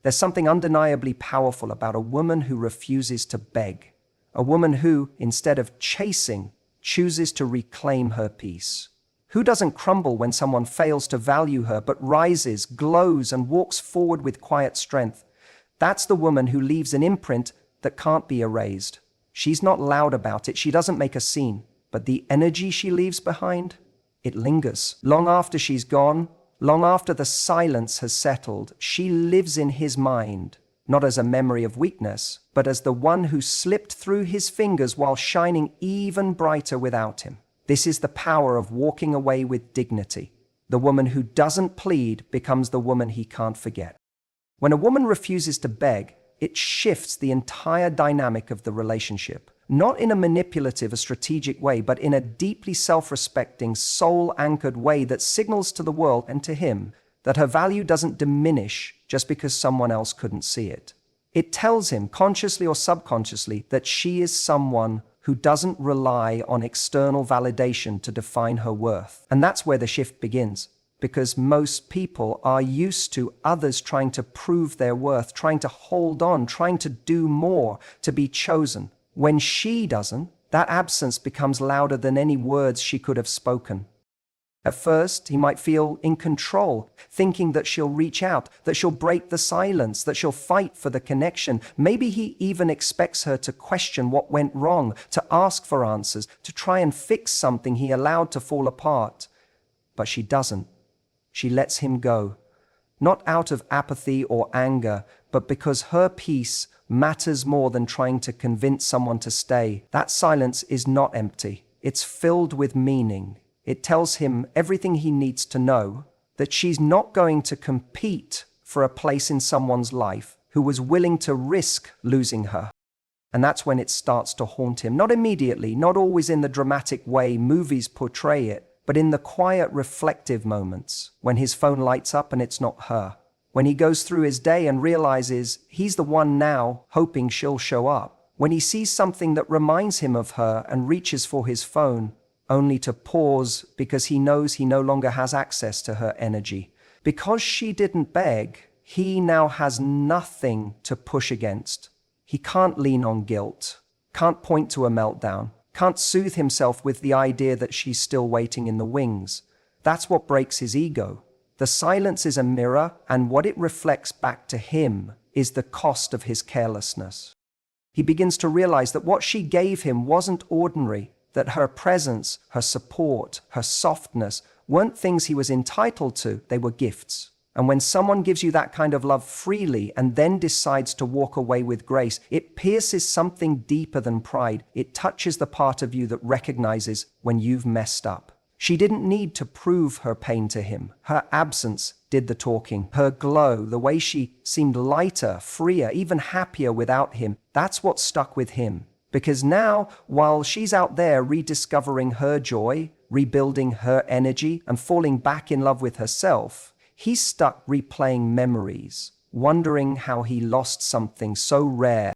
There's something undeniably powerful about a woman who refuses to beg. A woman who, instead of chasing, chooses to reclaim her peace. Who doesn't crumble when someone fails to value her, but rises, glows, and walks forward with quiet strength? That's the woman who leaves an imprint that can't be erased. She's not loud about it, she doesn't make a scene, but the energy she leaves behind, it lingers. Long after she's gone, long after the silence has settled, she lives in his mind, not as a memory of weakness, but as the one who slipped through his fingers while shining even brighter without him. This is the power of walking away with dignity. The woman who doesn't plead becomes the woman he can't forget. When a woman refuses to beg, it shifts the entire dynamic of the relationship. Not in a manipulative or strategic way, but in a deeply self-respecting, soul-anchored way that signals to the world and to him that her value doesn't diminish just because someone else couldn't see it. It tells him, consciously or subconsciously, that she is someone who doesn't rely on external validation to define her worth. And that's where the shift begins, because most people are used to others trying to prove their worth, trying to hold on, trying to do more, to be chosen. When she doesn't, that absence becomes louder than any words she could have spoken. At first, he might feel in control, thinking that she'll reach out, that she'll break the silence, that she'll fight for the connection. Maybe he even expects her to question what went wrong, to ask for answers, to try and fix something he allowed to fall apart. But she doesn't. She lets him go, not out of apathy or anger, but because her peace matters more than trying to convince someone to stay. That silence is not empty. It's filled with meaning. It tells him everything he needs to know, that she's not going to compete for a place in someone's life who was willing to risk losing her. And that's when it starts to haunt him. Not immediately, not always in the dramatic way movies portray it, but in the quiet, reflective moments, when his phone lights up and it's not her. When he goes through his day and realizes he's the one now hoping she'll show up. When he sees something that reminds him of her and reaches for his phone, only to pause because he knows he no longer has access to her energy. Because she didn't beg, he now has nothing to push against. He can't lean on guilt, can't point to a meltdown, can't soothe himself with the idea that she's still waiting in the wings. That's what breaks his ego. The silence is a mirror, and what it reflects back to him is the cost of his carelessness. He begins to realize that what she gave him wasn't ordinary, that her presence, her support, her softness weren't things he was entitled to, they were gifts. And when someone gives you that kind of love freely and then decides to walk away with grace, it pierces something deeper than pride. It touches the part of you that recognizes when you've messed up. She didn't need to prove her pain to him. Her absence did the talking. Her glow, the way she seemed lighter, freer, even happier without him, that's what stuck with him. Because now, while she's out there rediscovering her joy, rebuilding her energy, and falling back in love with herself, he's stuck replaying memories, wondering how he lost something so rare.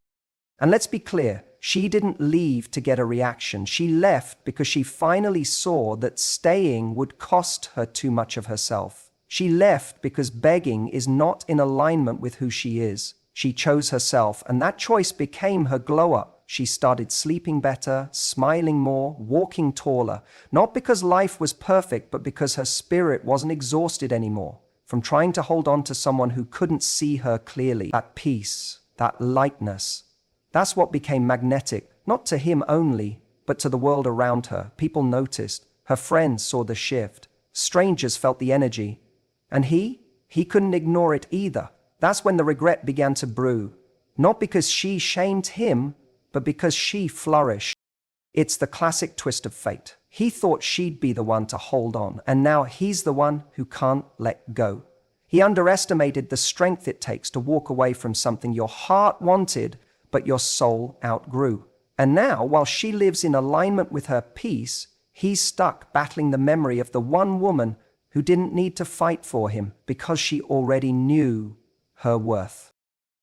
And let's be clear, she didn't leave to get a reaction. She left because she finally saw that staying would cost her too much of herself. She left because begging is not in alignment with who she is. She chose herself, and that choice became her glow-up. She started sleeping better, smiling more, walking taller, not because life was perfect, but because her spirit wasn't exhausted anymore from trying to hold on to someone who couldn't see her clearly. That peace, that lightness, that's what became magnetic, not to him only, but to the world around her. People noticed. Her friends saw the shift. Strangers felt the energy. And he couldn't ignore it either. That's when the regret began to brew. Not because she shamed him, but because she flourished. It's the classic twist of fate. He thought she'd be the one to hold on, and now he's the one who can't let go. He underestimated the strength it takes to walk away from something your heart wanted, but your soul outgrew. And now, while she lives in alignment with her peace, he's stuck battling the memory of the one woman who didn't need to fight for him because she already knew her worth.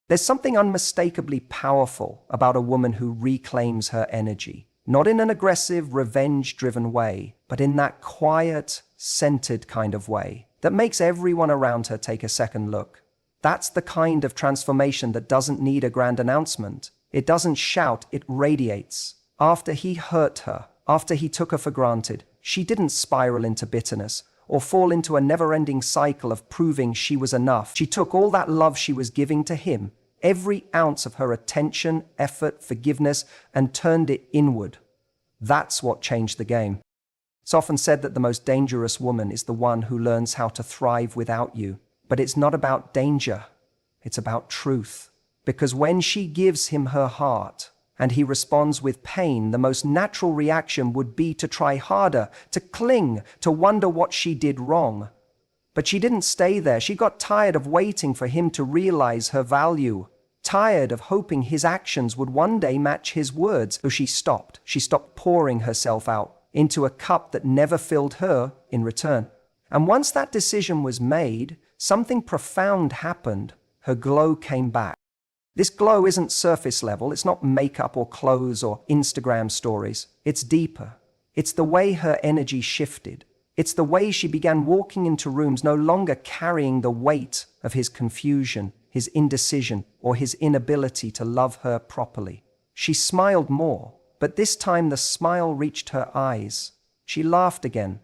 There's something unmistakably powerful about a woman who reclaims her energy, not in an aggressive, revenge-driven way, but in that quiet, centered kind of way that makes everyone around her take a second look. That's the kind of transformation that doesn't need a grand announcement. It doesn't shout, it radiates. After he hurt her, after he took her for granted, she didn't spiral into bitterness or fall into a never-ending cycle of proving she was enough. She took all that love she was giving to him, every ounce of her attention, effort, forgiveness, and turned it inward. That's what changed the game. It's often said that the most dangerous woman is the one who learns how to thrive without you. But it's not about danger. It's about truth. Because when she gives him her heart and he responds with pain, the most natural reaction would be to try harder, to cling, to wonder what she did wrong. But she didn't stay there. She got tired of waiting for him to realize her value, tired of hoping his actions would one day match his words. So she stopped. She stopped pouring herself out into a cup that never filled her in return. And once that decision was made, something profound happened. Her glow came back. This glow isn't surface level. It's not makeup or clothes or Instagram stories. It's deeper. It's the way her energy shifted. It's the way she began walking into rooms no longer carrying the weight of his confusion, his indecision, or his inability to love her properly. She smiled more, but this time the smile reached her eyes. She laughed again.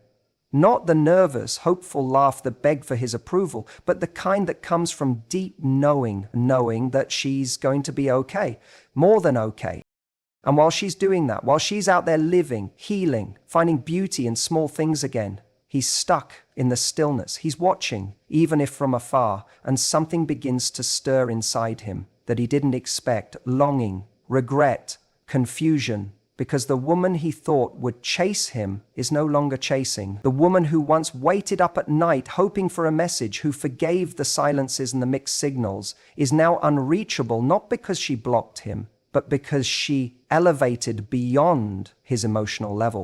Not the nervous, hopeful laugh that begged for his approval, but the kind that comes from deep knowing that she's going to be okay, more than okay. And while she's doing that, while she's out there living, healing, finding beauty in small things again, he's stuck in the stillness. He's watching, even if from afar, and something begins to stir inside him that he didn't expect: longing, regret, confusion. Because the woman he thought would chase him is no longer chasing. The woman who once waited up at night hoping for a message, who forgave the silences and the mixed signals, is now unreachable, not because she blocked him, but because she elevated beyond his emotional level.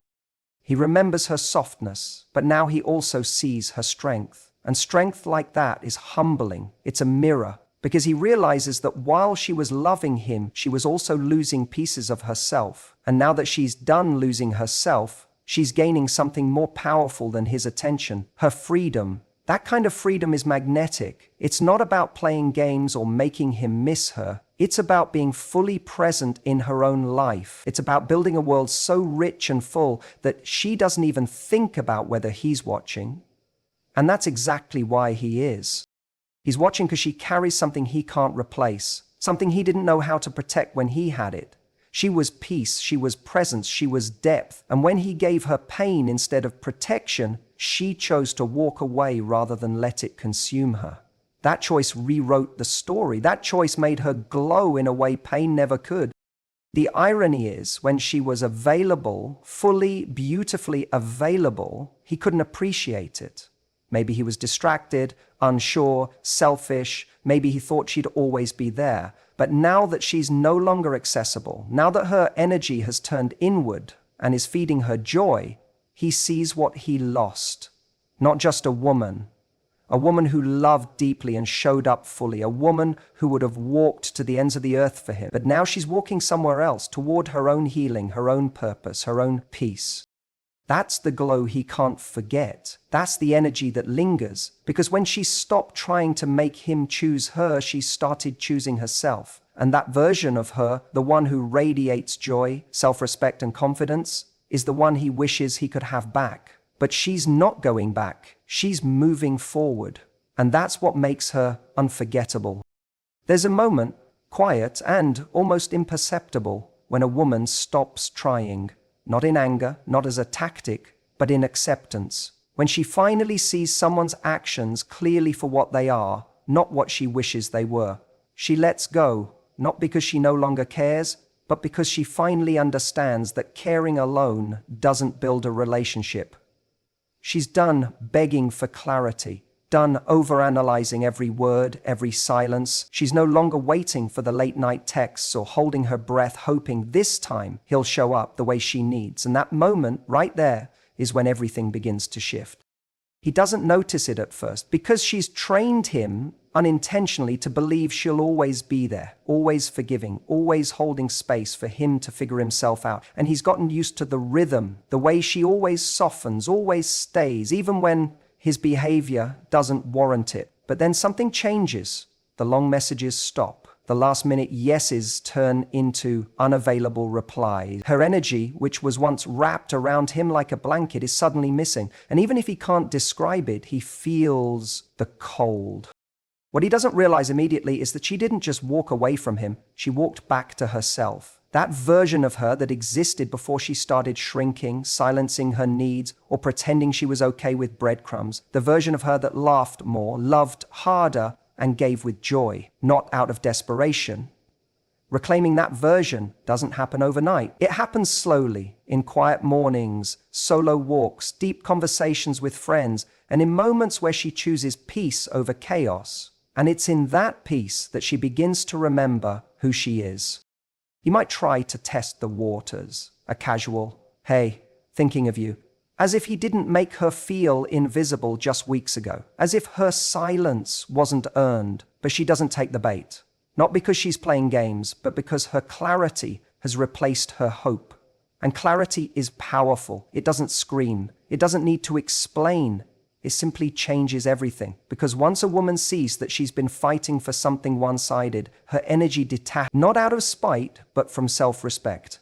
He remembers her softness, but now he also sees her strength. And strength like that is humbling. It's a mirror. Because he realizes that while she was loving him, she was also losing pieces of herself. And now that she's done losing herself, she's gaining something more powerful than his attention: her freedom. That kind of freedom is magnetic. It's not about playing games or making him miss her. It's about being fully present in her own life. It's about building a world so rich and full that she doesn't even think about whether he's watching. And that's exactly why he is. He's watching because she carries something he can't replace, something he didn't know how to protect when he had it. She was peace, she was presence, she was depth. And when he gave her pain instead of protection, she chose to walk away rather than let it consume her. That choice rewrote the story. That choice made her glow in a way pain never could. The irony is, when she was available, fully, beautifully available, he couldn't appreciate it. Maybe he was distracted, unsure, selfish. Maybe he thought she'd always be there. But now that she's no longer accessible, now that her energy has turned inward and is feeding her joy, he sees what he lost. Not just a woman who loved deeply and showed up fully, a woman who would have walked to the ends of the earth for him. But now she's walking somewhere else, toward her own healing, her own purpose, her own peace. That's the glow he can't forget. That's the energy that lingers. Because when she stopped trying to make him choose her, she started choosing herself. And that version of her, the one who radiates joy, self-respect, and confidence, is the one he wishes he could have back. But she's not going back. She's moving forward. And that's what makes her unforgettable. There's a moment, quiet and almost imperceptible, when a woman stops trying. Not in anger, not as a tactic, but in acceptance. When she finally sees someone's actions clearly for what they are, not what she wishes they were. She lets go, not because she no longer cares, but because she finally understands that caring alone doesn't build a relationship. She's done begging for clarity, done overanalyzing every word, every silence. She's no longer waiting for the late-night texts or holding her breath, hoping this time he'll show up the way she needs. And that moment, right there, is when everything begins to shift. He doesn't notice it at first, because she's trained him unintentionally to believe she'll always be there, always forgiving, always holding space for him to figure himself out. And he's gotten used to the rhythm, the way she always softens, always stays, even when his behavior doesn't warrant it. But then something changes. the long messages stop. The last-minute yeses turn into unavailable replies. Her energy, which was once wrapped around him like a blanket, is suddenly missing. And even if he can't describe it, he feels the cold. What he doesn't realize immediately is that she didn't just walk away from him, she walked back to herself. That version of her that existed before she started shrinking, silencing her needs, or pretending she was okay with breadcrumbs. The version of her that laughed more, loved harder, and gave with joy, not out of desperation. Reclaiming that version doesn't happen overnight. It happens slowly, in quiet mornings, solo walks, deep conversations with friends, and in moments where she chooses peace over chaos. And it's in that peace that she begins to remember who she is. You might try to test the waters, a casual, "Hey, thinking of you," as if he didn't make her feel invisible just weeks ago, as if her silence wasn't earned, but she doesn't take the bait. Not because she's playing games, but because her clarity has replaced her hope. And clarity is powerful. It doesn't scream. It doesn't need to explain. It simply changes everything. Because once a woman sees that she's been fighting for something one-sided, her energy detaches, not out of spite, but from self-respect.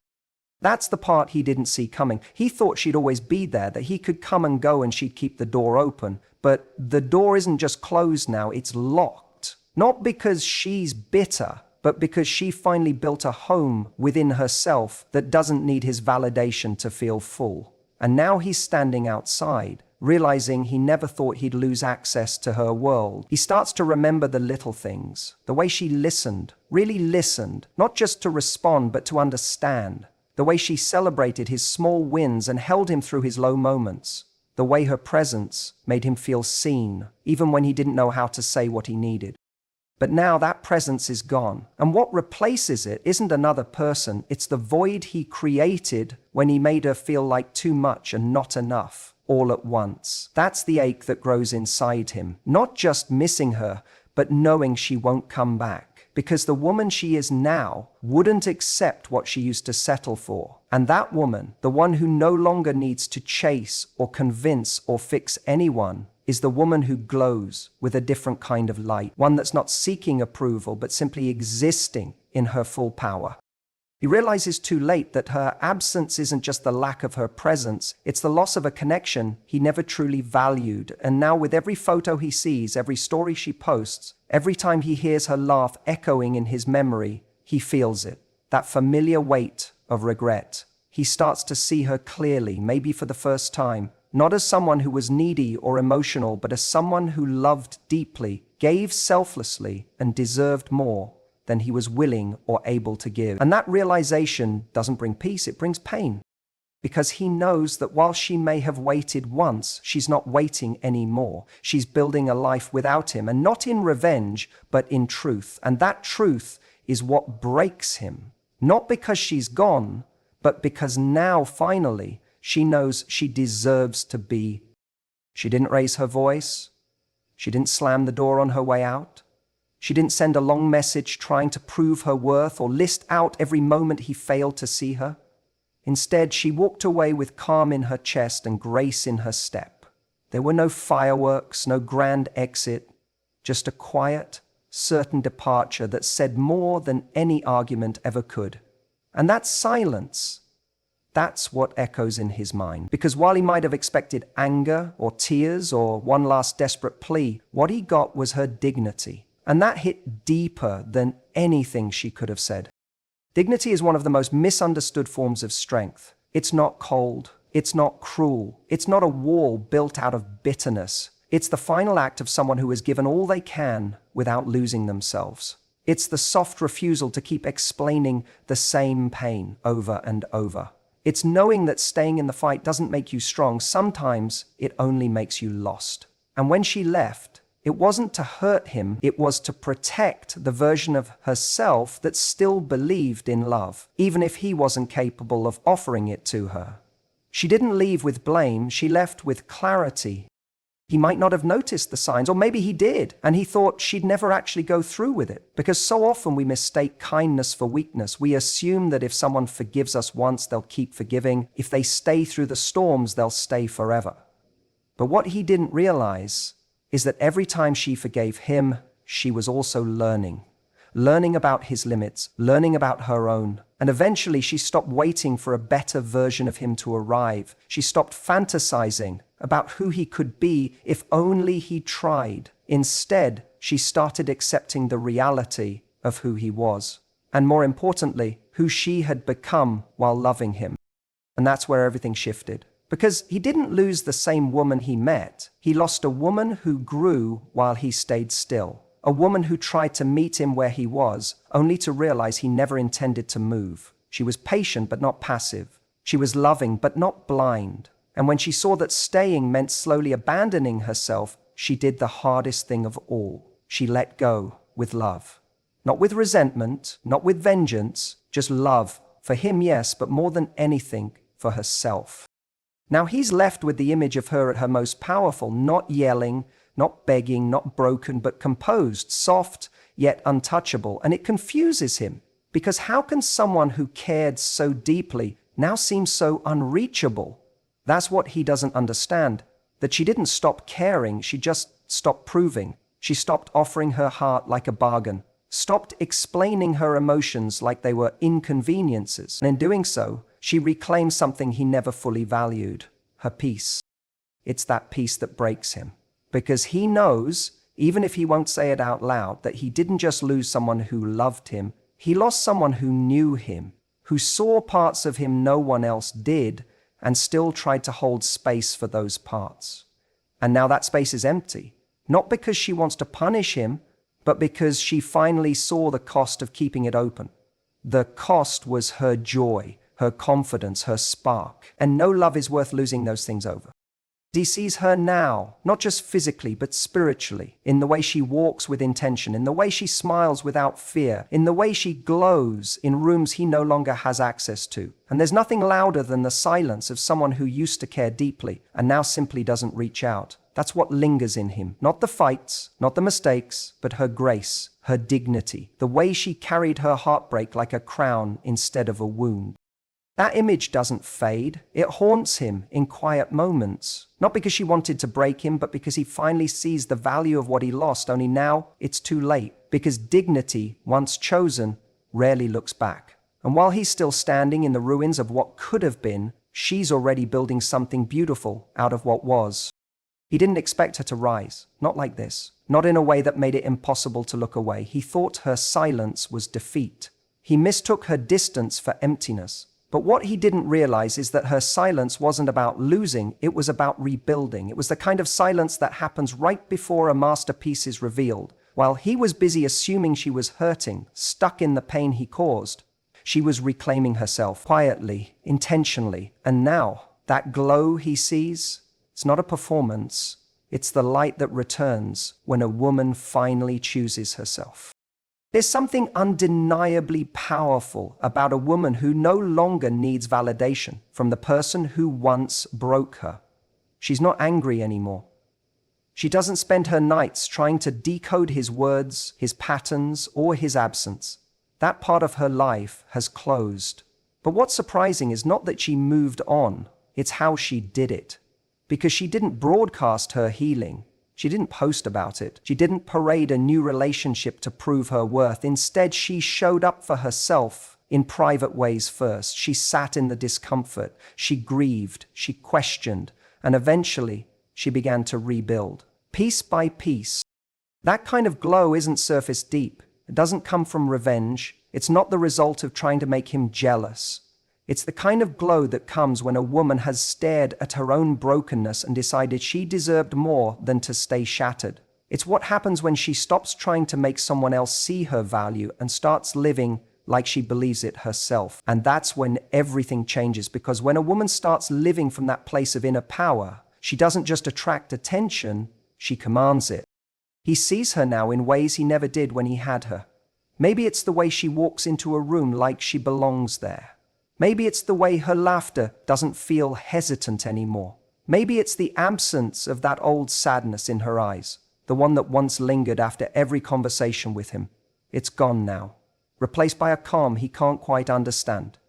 That's the part he didn't see coming. He thought she'd always be there, that he could come and go and she'd keep the door open. But the door isn't just closed now, it's locked. Not because she's bitter, but because she finally built a home within herself that doesn't need his validation to feel full. And now he's standing outside, realizing he never thought he'd lose access to her world. He starts to remember the little things, the way she listened, really listened, not just to respond, but to understand. The way she celebrated his small wins and held him through his low moments. The way her presence made him feel seen, even when he didn't know how to say what he needed. But now that presence is gone, and what replaces it isn't another person, it's the void he created when he made her feel like too much and not enough, all at once. That's the ache that grows inside him, not just missing her, but knowing she won't come back. Because the woman she is now wouldn't accept what she used to settle for. And that woman, the one who no longer needs to chase or convince or fix anyone, is the woman who glows with a different kind of light, one that's not seeking approval, but simply existing in her full power. He realizes too late that her absence isn't just the lack of her presence, it's the loss of a connection he never truly valued. And now with every photo he sees, every story she posts, every time he hears her laugh echoing in his memory, he feels it, that familiar weight of regret. He starts to see her clearly, maybe for the first time, not as someone who was needy or emotional, but as someone who loved deeply, gave selflessly, and deserved more than he was willing or able to give. And that realization doesn't bring peace, it brings pain. Because he knows that while she may have waited once, she's not waiting anymore. She's building a life without him, and not in revenge, but in truth. And that truth is what breaks him. Not because she's gone, but because now, finally, she knows she deserves to be. She didn't raise her voice. She didn't slam the door on her way out. She didn't send a long message trying to prove her worth or list out every moment he failed to see her. Instead, she walked away with calm in her chest and grace in her step. There were no fireworks, no grand exit, just a quiet, certain departure that said more than any argument ever could. And that silence, that's what echoes in his mind. Because while he might have expected anger or tears or one last desperate plea, what he got was her dignity. And that hit deeper than anything she could have said. Dignity is one of the most misunderstood forms of strength. It's not cold. It's not cruel. It's not a wall built out of bitterness. It's the final act of someone who has given all they can without losing themselves. It's the soft refusal to keep explaining the same pain over and over. It's knowing that staying in the fight doesn't make you strong. Sometimes it only makes you lost. And when she left, it wasn't to hurt him, it was to protect the version of herself that still believed in love, even if he wasn't capable of offering it to her. She didn't leave with blame, she left with clarity. He might not have noticed the signs, or maybe he did, and he thought she'd never actually go through with it. Because so often we mistake kindness for weakness. We assume that if someone forgives us once, they'll keep forgiving. If they stay through the storms, they'll stay forever. But what he didn't realize is that every time she forgave him, she was also learning. Learning about his limits, learning about her own. And eventually she stopped waiting for a better version of him to arrive. She stopped fantasizing about who he could be if only he tried. Instead, she started accepting the reality of who he was. And more importantly, who she had become while loving him. And that's where everything shifted. Because he didn't lose the same woman he met. He lost a woman who grew while he stayed still. A woman who tried to meet him where he was, only to realize he never intended to move. She was patient but not passive. She was loving but not blind. And when she saw that staying meant slowly abandoning herself, she did the hardest thing of all. She let go with love. Not with resentment, not with vengeance, just love. For him, yes, but more than anything, for herself. Now he's left with the image of her at her most powerful, not yelling, not begging, not broken, but composed, soft, yet untouchable. And it confuses him, because how can someone who cared so deeply now seem so unreachable? That's what he doesn't understand, that she didn't stop caring, she just stopped proving. She stopped offering her heart like a bargain, stopped explaining her emotions like they were inconveniences. And in doing so, she reclaimed something he never fully valued, her peace. It's that peace that breaks him. Because he knows, even if he won't say it out loud, that he didn't just lose someone who loved him, he lost someone who knew him, who saw parts of him no one else did, and still tried to hold space for those parts. And now that space is empty, not because she wants to punish him, but because she finally saw the cost of keeping it open. The cost was her joy, her confidence, her spark, and no love is worth losing those things over. He sees her now, not just physically, but spiritually, in the way she walks with intention, in the way she smiles without fear, in the way she glows in rooms he no longer has access to. And there's nothing louder than the silence of someone who used to care deeply and now simply doesn't reach out. That's what lingers in him. Not the fights, not the mistakes, but her grace, her dignity, the way she carried her heartbreak like a crown instead of a wound. That image doesn't fade. It haunts him in quiet moments. Not because she wanted to break him, but because he finally sees the value of what he lost, only now it's too late. Because dignity, once chosen, rarely looks back. And while he's still standing in the ruins of what could have been, she's already building something beautiful out of what was. He didn't expect her to rise, not like this. Not in a way that made it impossible to look away. He thought her silence was defeat. He mistook her distance for emptiness. But what he didn't realize is that her silence wasn't about losing, it was about rebuilding. It was the kind of silence that happens right before a masterpiece is revealed. While he was busy assuming she was hurting, stuck in the pain he caused, she was reclaiming herself quietly, intentionally. And now, that glow he sees, it's not a performance, it's the light that returns when a woman finally chooses herself. There's something undeniably powerful about a woman who no longer needs validation from the person who once broke her. She's not angry anymore. She doesn't spend her nights trying to decode his words, his patterns, or his absence. That part of her life has closed. But what's surprising is not that she moved on, it's how she did it. Because she didn't broadcast her healing. She didn't post about it. She didn't parade a new relationship to prove her worth. Instead, she showed up for herself in private ways first. She sat in the discomfort. She grieved. She questioned. And eventually, she began to rebuild. Piece by piece. That kind of glow isn't surface deep. It doesn't come from revenge. It's not the result of trying to make him jealous. It's the kind of glow that comes when a woman has stared at her own brokenness and decided she deserved more than to stay shattered. It's what happens when she stops trying to make someone else see her value and starts living like she believes it herself. And that's when everything changes, because when a woman starts living from that place of inner power, she doesn't just attract attention, she commands it. He sees her now in ways he never did when he had her. Maybe it's the way she walks into a room like she belongs there. Maybe it's the way her laughter doesn't feel hesitant anymore. Maybe it's the absence of that old sadness in her eyes, the one that once lingered after every conversation with him. It's gone now, replaced by a calm he can't quite understand.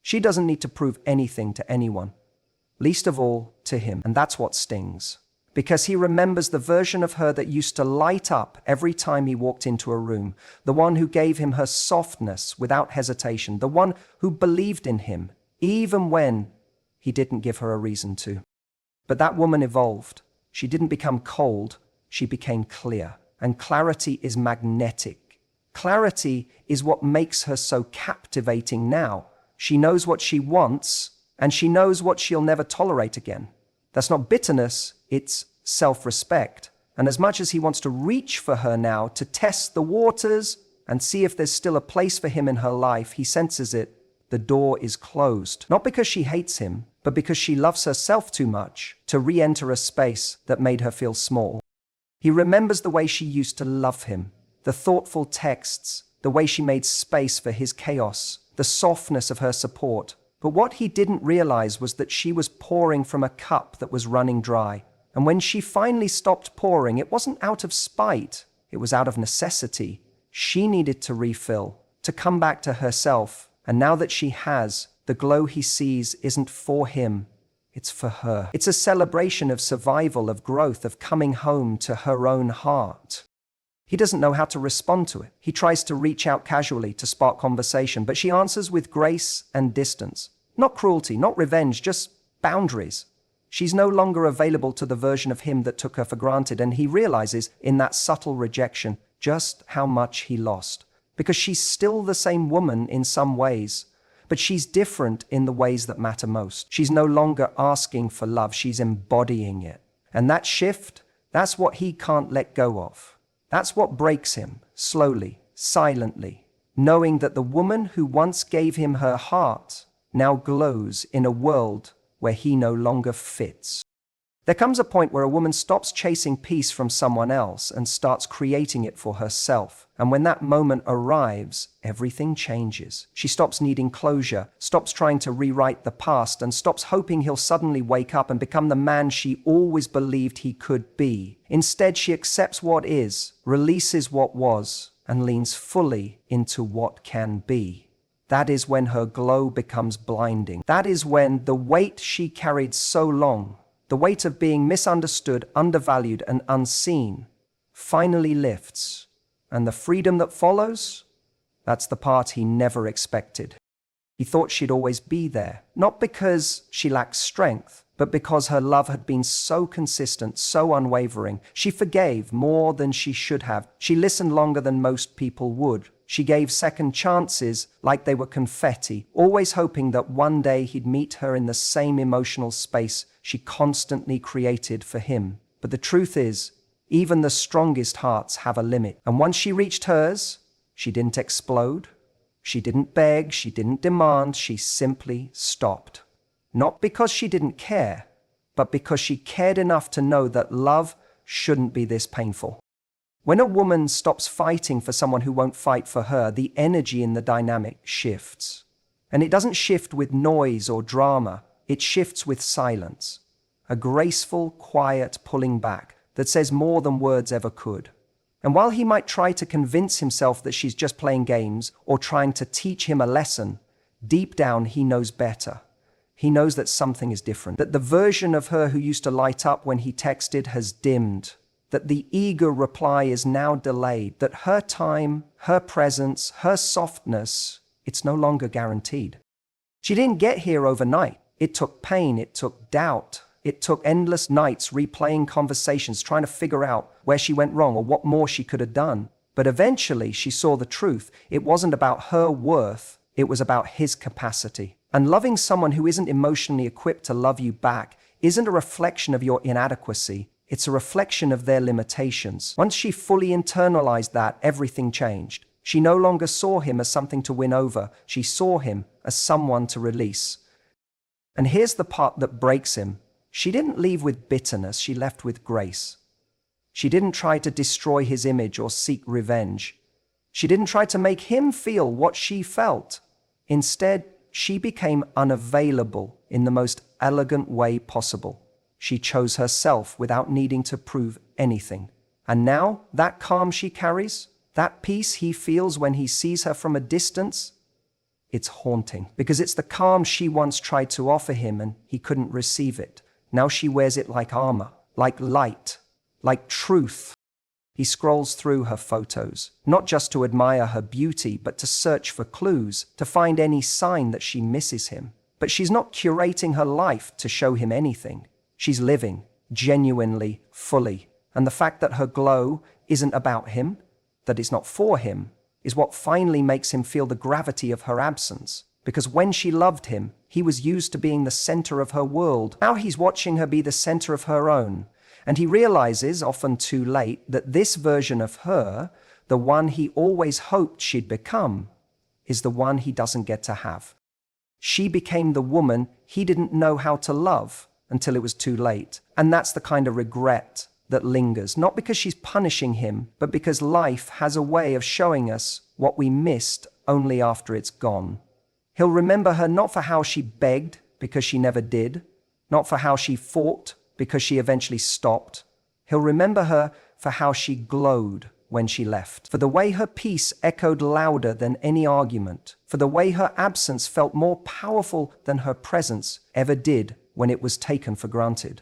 She doesn't need to prove anything to anyone, least of all to him, and that's what stings. Because he remembers the version of her that used to light up every time he walked into a room, the one who gave him her softness without hesitation, the one who believed in him, even when he didn't give her a reason to. But that woman evolved. She didn't become cold, she became clear. And clarity is magnetic. Clarity is what makes her so captivating now. She knows what she wants, and she knows what she'll never tolerate again. That's not bitterness, it's self-respect. And as much as he wants to reach for her now to test the waters and see if there's still a place for him in her life, he senses it. The door is closed. Not because she hates him, but because she loves herself too much to re-enter a space that made her feel small. He remembers the way she used to love him, the thoughtful texts, the way she made space for his chaos, the softness of her support. But what he didn't realize was that she was pouring from a cup that was running dry. And when she finally stopped pouring, it wasn't out of spite, it was out of necessity. She needed to refill, to come back to herself. And now that she has, the glow he sees isn't for him, it's for her. It's a celebration of survival, of growth, of coming home to her own heart. He doesn't know how to respond to it. He tries to reach out casually to spark conversation, but she answers with grace and distance. Not cruelty, not revenge, just boundaries. She's no longer available to the version of him that took her for granted, and he realizes in that subtle rejection just how much he lost. Because she's still the same woman in some ways, but she's different in the ways that matter most. She's no longer asking for love, she's embodying it. And that shift, that's what he can't let go of. That's what breaks him, slowly, silently, knowing that the woman who once gave him her heart now glows in a world where he no longer fits. There comes a point where a woman stops chasing peace from someone else and starts creating it for herself. And when that moment arrives, everything changes. She stops needing closure, stops trying to rewrite the past, and stops hoping he'll suddenly wake up and become the man she always believed he could be. Instead, she accepts what is, releases what was, and leans fully into what can be. That is when her glow becomes blinding. That is when the weight she carried so long, the weight of being misunderstood, undervalued, and unseen, finally lifts. And the freedom that follows, that's the part he never expected. He thought she'd always be there, not because she lacked strength, but because her love had been so consistent, so unwavering. She forgave more than she should have. She listened longer than most people would. She gave second chances like they were confetti, always hoping that one day he'd meet her in the same emotional space she constantly created for him. But the truth is, even the strongest hearts have a limit. And once she reached hers, she didn't explode. She didn't beg, she didn't demand, she simply stopped. Not because she didn't care, but because she cared enough to know that love shouldn't be this painful. When a woman stops fighting for someone who won't fight for her, the energy in the dynamic shifts. And it doesn't shift with noise or drama, it shifts with silence. A graceful, quiet pulling back that says more than words ever could. And while he might try to convince himself that she's just playing games or trying to teach him a lesson, deep down he knows better. He knows that something is different, that the version of her who used to light up when he texted has dimmed, that the eager reply is now delayed, that her time, her presence, her softness, it's no longer guaranteed. She didn't get here overnight. It took pain, it took doubt, it took endless nights replaying conversations, trying to figure out where she went wrong or what more she could have done. But eventually she saw the truth. It wasn't about her worth, it was about his capacity. And loving someone who isn't emotionally equipped to love you back isn't a reflection of your inadequacy. It's a reflection of their limitations. Once she fully internalized that, everything changed. She no longer saw him as something to win over. She saw him as someone to release. And here's the part that breaks him. She didn't leave with bitterness, she left with grace. She didn't try to destroy his image or seek revenge. She didn't try to make him feel what she felt. Instead, she became unavailable in the most elegant way possible. She chose herself without needing to prove anything. And now, that calm she carries, that peace he feels when he sees her from a distance, it's haunting. Because it's the calm she once tried to offer him and he couldn't receive it. Now she wears it like armor. like light, like truth. He scrolls through her photos, not just to admire her beauty, but to search for clues, to find any sign that she misses him. But she's not curating her life to show him anything. She's living, genuinely, fully. And the fact that her glow isn't about him, that it's not for him, is what finally makes him feel the gravity of her absence. Because when she loved him, he was used to being the center of her world. Now he's watching her be the center of her own. And he realizes, often too late, that this version of her, the one he always hoped she'd become, is the one he doesn't get to have. She became the woman he didn't know how to love until it was too late. And that's the kind of regret that lingers, not because she's punishing him, but because life has a way of showing us what we missed only after it's gone. He'll remember her not for how she begged, because she never did, not for how she fought, because she eventually stopped. He'll remember her for how she glowed when she left, for the way her peace echoed louder than any argument, for the way her absence felt more powerful than her presence ever did when it was taken for granted.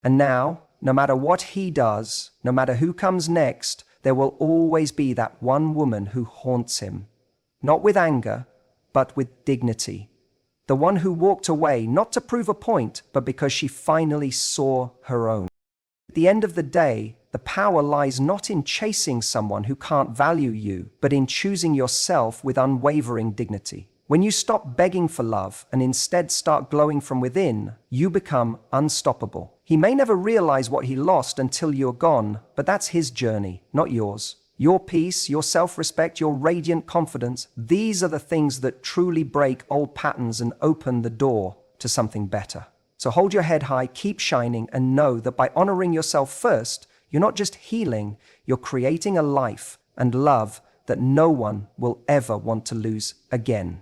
And now, no matter what he does, no matter who comes next, there will always be that one woman who haunts him, not with anger, but with dignity. The one who walked away not to prove a point, but because she finally saw her own. At the end of the day, the power lies not in chasing someone who can't value you, but in choosing yourself with unwavering dignity. When you stop begging for love and instead start glowing from within, you become unstoppable. He may never realize what he lost until you're gone, but that's his journey, not yours. Your peace, your self-respect, your radiant confidence, these are the things that truly break old patterns and open the door to something better. So hold your head high, keep shining, and know that by honoring yourself first, you're not just healing, you're creating a life and love that no one will ever want to lose again.